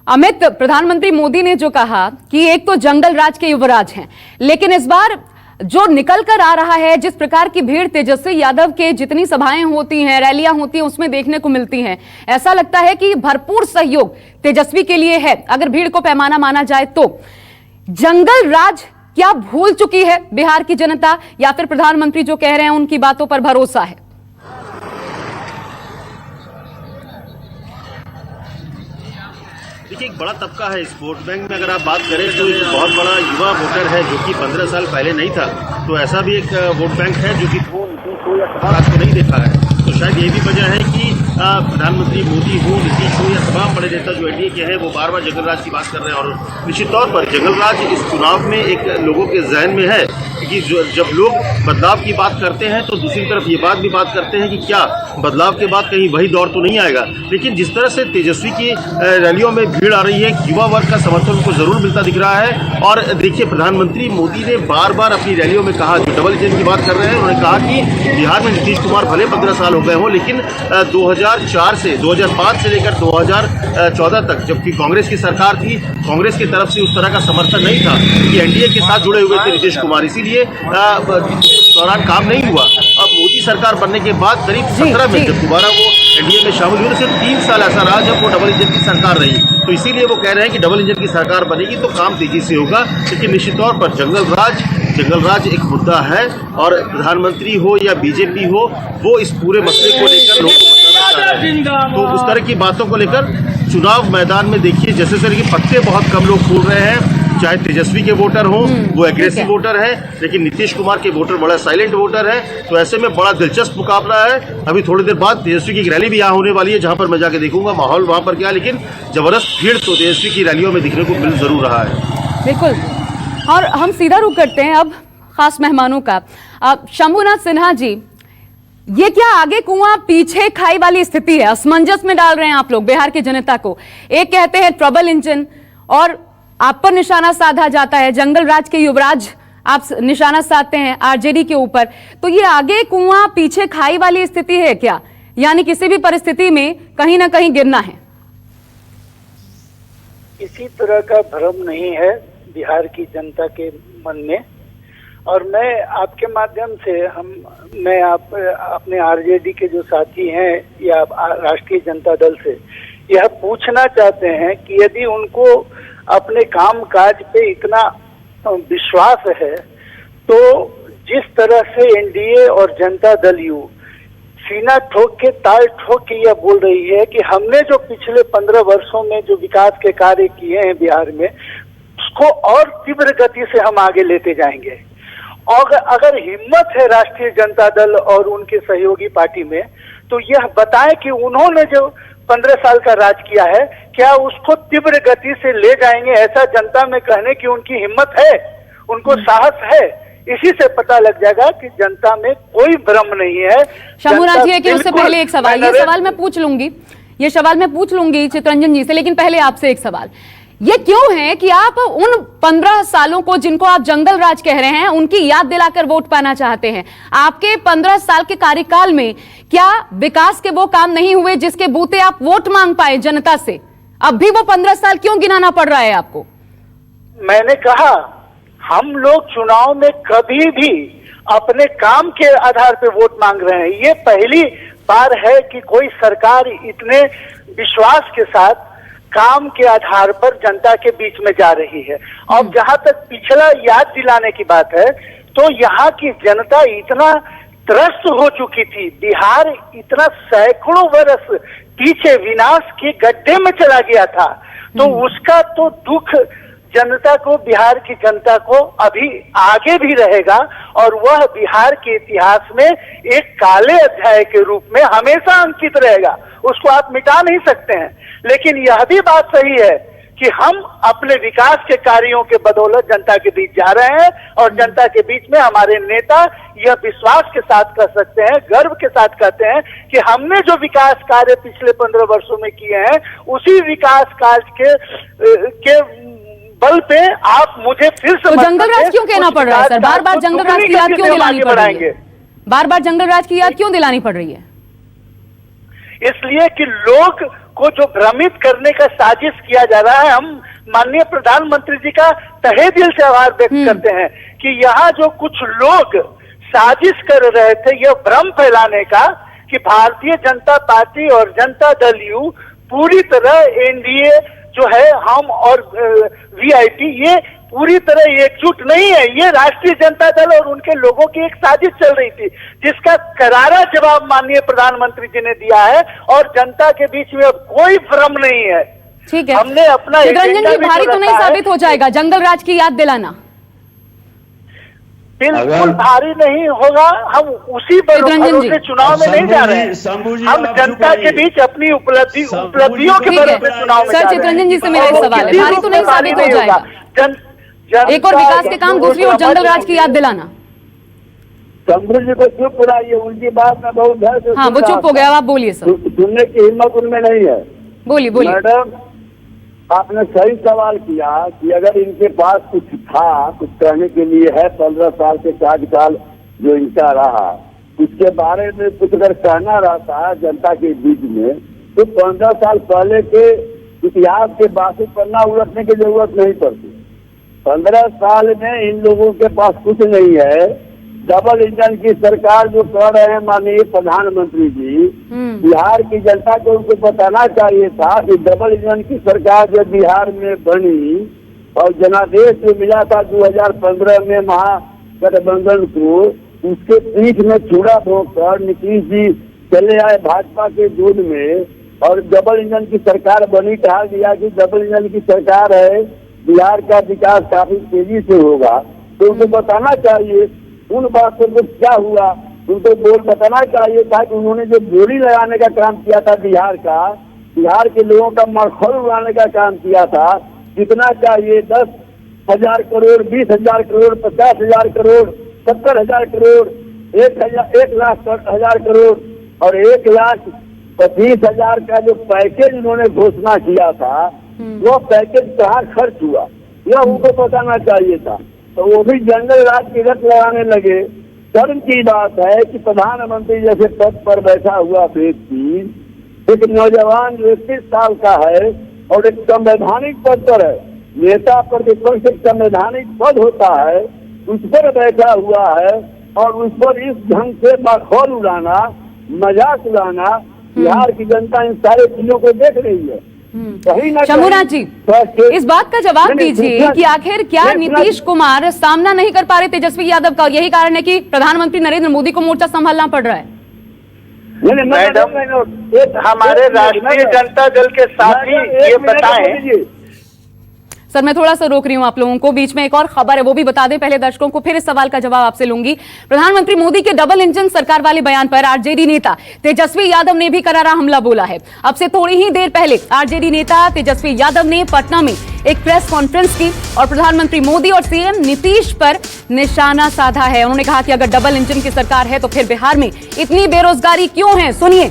अमित, प्रधानमंत्री मोदी ने जो कहा कि एक तो जंगल राज के युवराज हैं, लेकिन इस बार जो निकल कर आ रहा है, जिस प्रकार की भीड़ तेजस्वी यादव के जितनी सभाएं होती हैं, रैलियां होती हैं, उसमें देखने को मिलती हैं, ऐसा लगता है कि भरपूर सहयोग तेजस्वी के लिए है। अगर भीड़ को पैमाना माना जाए तो जंगल राज क्या भूल चुकी है बिहार की जनता, या फिर प्रधानमंत्री जो कह रहे हैं उनकी बातों पर भरोसा है? देखिए, एक बड़ा तबका है इस वोट बैंक में। अगर आप बात करें तो एक बहुत बड़ा युवा वोटर है जो कि 15 साल पहले नहीं था। तो ऐसा भी एक वोट बैंक है जो कि राज को नहीं देखा है। तो शायद यही भी वजह है कि प्रधानमंत्री मोदी हो, नीतीश हो या तमाम बड़े नेता जो एनडीए के हैं वो बार बार जंगल राज की बात कर रहे हैं। और निश्चित तौर पर जंगल राज इस चुनाव में एक लोगों के जहन में है कि जब लोग बदलाव की बात करते हैं तो दूसरी तरफ ये बात भी बात करते हैं कि क्या बदलाव के बाद कहीं वही दौर तो नहीं आएगा। लेकिन जिस तरह से तेजस्वी की रैलियों में भीड़ आ रही है, युवा वर्ग का समर्थन उनको जरूर मिलता दिख रहा है। और देखिए, प्रधानमंत्री मोदी ने बार बार अपनी रैलियों में कहा, जो डबल इंजन की बात कर रहे हैं, उन्होंने कहा कि बिहार में नीतीश कुमार भले 15 साल हो गए हों, लेकिन 2004 से 2005 से लेकर 2014 तक जबकि कांग्रेस की सरकार थी, कांग्रेस की तरफ से उस तरह का समर्थन नहीं था कि एनडीए के साथ जुड़े हुए थे नीतीश कुमार, इसीलिए दौरान काम नहीं हुआ। अब मोदी सरकार बनने के बाद करीब 17 में जब दोबारा वो एनडीए में शामिल हुए, सिर्फ 3 साल ऐसा रहा जब वो डबल इंजन की सरकार रही। तो इसीलिए वो कह रहे हैं कि डबल इंजन की सरकार बनेगी तो काम तेजी से होगा। लेकिन निश्चित तौर पर जंगल राज एक मुद्दा है और प्रधानमंत्री हो या बीजेपी हो, वो इस पूरे मसले को लेकर लोगों को बताना चाह रहे हैं। तो उस तरह की बातों को लेकर चुनाव मैदान में देखिए, जैसे तरह के पत्ते बहुत कम लोग खोल रहे हैं। चाहे तेजस्वी के वोटर हो, वो एग्रेसिव वोटर है, लेकिन नीतीश कुमार के वोटर बड़ा साइलेंट वोटर है। तो ऐसे में बड़ा दिलचस्प मुकाबला है। अभी थोड़ी देर बाद तेजस्वी की रैली भी यहाँ होने वाली है, जहां पर मैं जाके देखूंगा माहौल वहां पर क्या है। लेकिन जबरदस्त भीड़ तो तेजस्वी की रैलियों में दिखने को मिल जरूर रहा है। बिल्कुल। और हम सीधा रुख करते हैं अब खास मेहमानों का। शंभुनाथ सिन्हा जी, ये क्या आगे कुआं पीछे खाई वाली स्थिति है? असमंजस में डाल रहे हैं आप लोग बिहार की जनता को। एक कहते हैं ट्रबल इंजन और आप पर निशाना साधा जाता है, जंगल राज के युवराज आप निशाना साधते हैं आरजेडी के ऊपर। तो ये आगे कुआं पीछे खाई वाली स्थिति है क्या? यानी किसी भी परिस्थिति में कहीं ना कहीं गिरना है? किसी तरह का भ्रम नहीं है बिहार की जनता के मन में। और मैं आपके माध्यम से मैं अपने आरजेडी के जो साथी हैं या राष्ट्रीय जनता दल से यह पूछना चाहते हैं कि यदि उनको अपने काम काज पे इतना विश्वास है, तो जिस तरह से एनडीए और जनता दल यू सीना ठोक के ताल ठोक के यह बोल रही है कि हमने जो पिछले 15 वर्षों में जो विकास के कार्य किए हैं बिहार में, उसको और तीव्र गति से हम आगे लेते जाएंगे। और अगर हिम्मत है राष्ट्रीय जनता दल और उनके सहयोगी पार्टी में, तो यह बताएं कि उन्होंने जो 15 साल का राज किया है, क्या उसको तीव्र गति से ले जाएंगे? ऐसा जनता में कहने की उनकी हिम्मत है, उनको साहस है। इसी से पता लग जाएगा कि जनता में कोई भ्रम नहीं है। शंभुनाथ जी, कि उससे पहले एक सवाल, ये सवाल मैं पूछ लूंगी चितरंजन जी से, लेकिन पहले आपसे एक सवाल। ये क्यों है कि आप उन 15 सालों को जिनको आप जंगल राज कह रहे हैं, उनकी याद दिलाकर वोट पाना चाहते हैं? आपके 15 साल के कार्यकाल में क्या विकास के वो काम नहीं हुए जिसके बूते आप वोट मांग पाए जनता से? अब भी वो 15 साल क्यों गिनाना पड़ रहा है आपको? मैंने कहा, हम लोग चुनाव में कभी भी अपने काम के आधार पर वोट मांग रहे हैं। ये पहली बार है कि कोई सरकार इतने विश्वास के साथ काम के आधार पर जनता के बीच में जा रही है। अब जहां तक पिछला याद दिलाने की बात है, तो यहाँ की जनता इतना त्रस्त हो चुकी थी, बिहार इतना सैकड़ों वर्ष पीछे विनाश के गड्ढे में चला गया था। तो उसका तो दुख जनता को, बिहार की जनता को अभी आगे भी रहेगा और वह बिहार के इतिहास में एक काले अध्याय के रूप में हमेशा अंकित रहेगा। उसको आप मिटा नहीं सकते हैं। लेकिन यह भी बात सही है कि हम अपने विकास के कार्यों के बदौलत जनता के बीच जा रहे हैं और जनता के बीच में हमारे नेता यह विश्वास के साथ कर सकते हैं, गर्व के साथ कहते हैं कि हमने जो विकास कार्य पिछले 15 वर्षों में किए हैं, उसी विकास कार्य के बल पे आप मुझे फिर से तो जंगल राज क्यों कहना पड़ रहा है सर? बार बार जंगल राज की याद क्यों दिलानी पड़ रही है? बार बार जंगल राज की याद क्यों दिलानी पड़ रही है? इसलिए कि लोग को जो भ्रमित करने का साजिश किया जा रहा है, हम माननीय प्रधानमंत्री जी का तहे दिल से आभार व्यक्त करते हैं कि यहाँ जो कुछ लोग साजिश कर रहे थे यह भ्रम फैलाने का कि भारतीय जनता पार्टी और जनता दल यू पूरी तरह एनडीए जो है हम और वीआईपी ये पूरी तरह एकजुट नहीं है। ये राष्ट्रीय जनता दल और उनके लोगों की एक साजिश चल रही थी, जिसका करारा जवाब माननीय प्रधानमंत्री जी ने दिया है और जनता के बीच में अब कोई भ्रम नहीं है। ठीक है, हमने अपना चितरंजन जी, भारी तो नहीं साबित हो जाएगा जंगल राज की याद दिलाना? बिल्कुल भारी नहीं होगा। हम उसी भरोसे चुनाव में नहीं जा रहे हैं। हम जनता के बीच अपनी उपलब्धियों के भरोसे चुनाव में सर, चितरंजन जी से मेरा एक सवाल है, भारी तो नहीं साबित हो जाएगा? एक और विकास के काम, दूसरी ओर जंगल राज की याद दिलाना। शंभू जी को चुप बुलाइए, उनकी बात में बहुत ध्यान से। हाँ, वो चुप हो गया, आप बोलिए सर। सुनने की हिम्मत उनमें नहीं है। बोलिए बोलिए। मैडम, आपने सही सवाल किया कि अगर इनके पास कुछ था, कुछ कहने के लिए है, 15 साल के कार्यकाल जो इनका रहा, उसके बारे में कुछ अगर कहना रहता है जनता के बीच में, तो 15 साल पहले के इतिहास के बासी पन्ना उलटने की जरूरत नहीं पड़ती। 15 साल में इन लोगों के पास कुछ नहीं है। डबल इंजन की सरकार जो कर रहे हैं माननीय प्रधानमंत्री जी, बिहार की जनता को उनको बताना चाहिए था कि डबल इंजन की सरकार जब बिहार में बनी और जनादेश जो मिला था 2015 में महागठबंधन को, उसके पीठ में चूड़ा भोंककर नीतीश जी चले आए भाजपा के दूध में और डबल इंजन की सरकार बनी। कहा गया कि डबल इंजन की सरकार है, बिहार का विकास काफी तेजी से होगा। तो उनको बताना चाहिए उन बातों को क्या हुआ, उनको बोल बताना चाहिए था कि उन्होंने जो बोली लगाने का काम किया था बिहार का, बिहार के लोगों का मरखौल उड़ाने का काम किया था। कितना चाहिए? 10,000 करोड़, 20,000 करोड़, 50,000 करोड़, 70,000 करोड़, 1,00,000 करोड़ और 1,25,000 का जो पैकेज उन्होंने घोषणा किया था, वो पैकेज कहाँ खर्च हुआ, यह उनको बताना चाहिए था। तो वो भी जंगल राज की रट लगाने लगे। शर्म की बात है कि प्रधानमंत्री जैसे पद पर बैठा हुआ व्यक्ति, एक नौजवान जो 31 साल का है और एक संवैधानिक पद पर है, नेता प्रतिपक्ष एक संवैधानिक पद होता है, उस पर बैठा हुआ है और उस पर इस ढंग से मखौल उड़ाना, मजाक उड़ाना, बिहार की जनता इन सारे चीजों को देख रही है। शंभूनाथ जी, इस बात का जवाब दीजिए कि आखिर क्या नीतीश कुमार सामना नहीं कर पा रहे तेजस्वी यादव का, यही कारण है कि प्रधानमंत्री नरेंद्र मोदी को मोर्चा संभालना पड़ रहा है? मैडम, हमारे राष्ट्रीय जनता दल के साथ ही ये बताएं। सर, मैं थोड़ा सा रोक रही हूं आप लोगों को, बीच में एक और खबर है वो भी बता दें पहले दर्शकों को, फिर इस सवाल का जवाब आपसे लूंगी। प्रधानमंत्री मोदी के डबल इंजन सरकार वाले बयान पर आरजेडी नेता तेजस्वी यादव ने भी करारा हमला बोला है। अब से थोड़ी ही देर पहले आरजेडी नेता तेजस्वी यादव ने पटना में एक प्रेस कॉन्फ्रेंस की और प्रधानमंत्री मोदी और सीएम नीतीश पर निशाना साधा है। उन्होंने कहा कि अगर डबल इंजन की सरकार है तो फिर बिहार में इतनी बेरोजगारी क्यों है? सुनिए।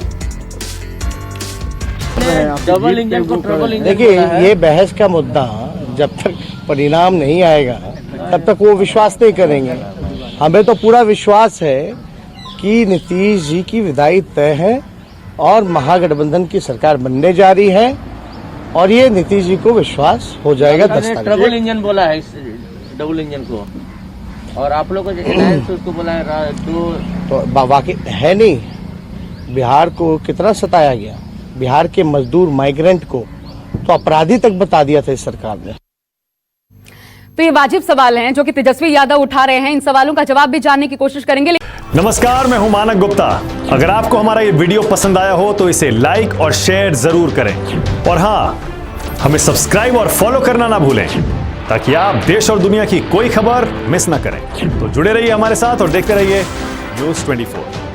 डबल इंजन को ट्रिपल इंजन, देखिए, ये बहस का मुद्दा जब तक परिणाम नहीं आएगा तब तक वो विश्वास नहीं करेंगे। हमें तो पूरा विश्वास है कि नीतीश जी की विदाई तय है और महागठबंधन की सरकार बनने जा रही है और ये नीतीश जी को विश्वास हो जाएगा। ट्रिपल इंजन बोला है डबल इंजन को, और आप लोग को जैसे उसको बोला है तो वाकई है नहीं। बिहार को कितना सताया गया, बिहार के मजदूर माइग्रेंट को तो अपराधी तक बता दिया था इस सरकार ने। तो ये वाजिब सवाल हैं जो कि तेजस्वी यादव उठा रहे हैं, इन सवालों का जवाब भी जानने की कोशिश करेंगे। नमस्कार, मैं हूं मानक गुप्ता। अगर आपको हमारा ये वीडियो पसंद आया हो तो इसे लाइक और शेयर जरूर करें और हाँ, हमें सब्सक्राइब और फॉलो करना ना भूलें ताकि आप देश और दुनिया की कोई खबर मिस ना करें। तो जुड़े रहिए हमारे साथ और देखते रहिए News 24।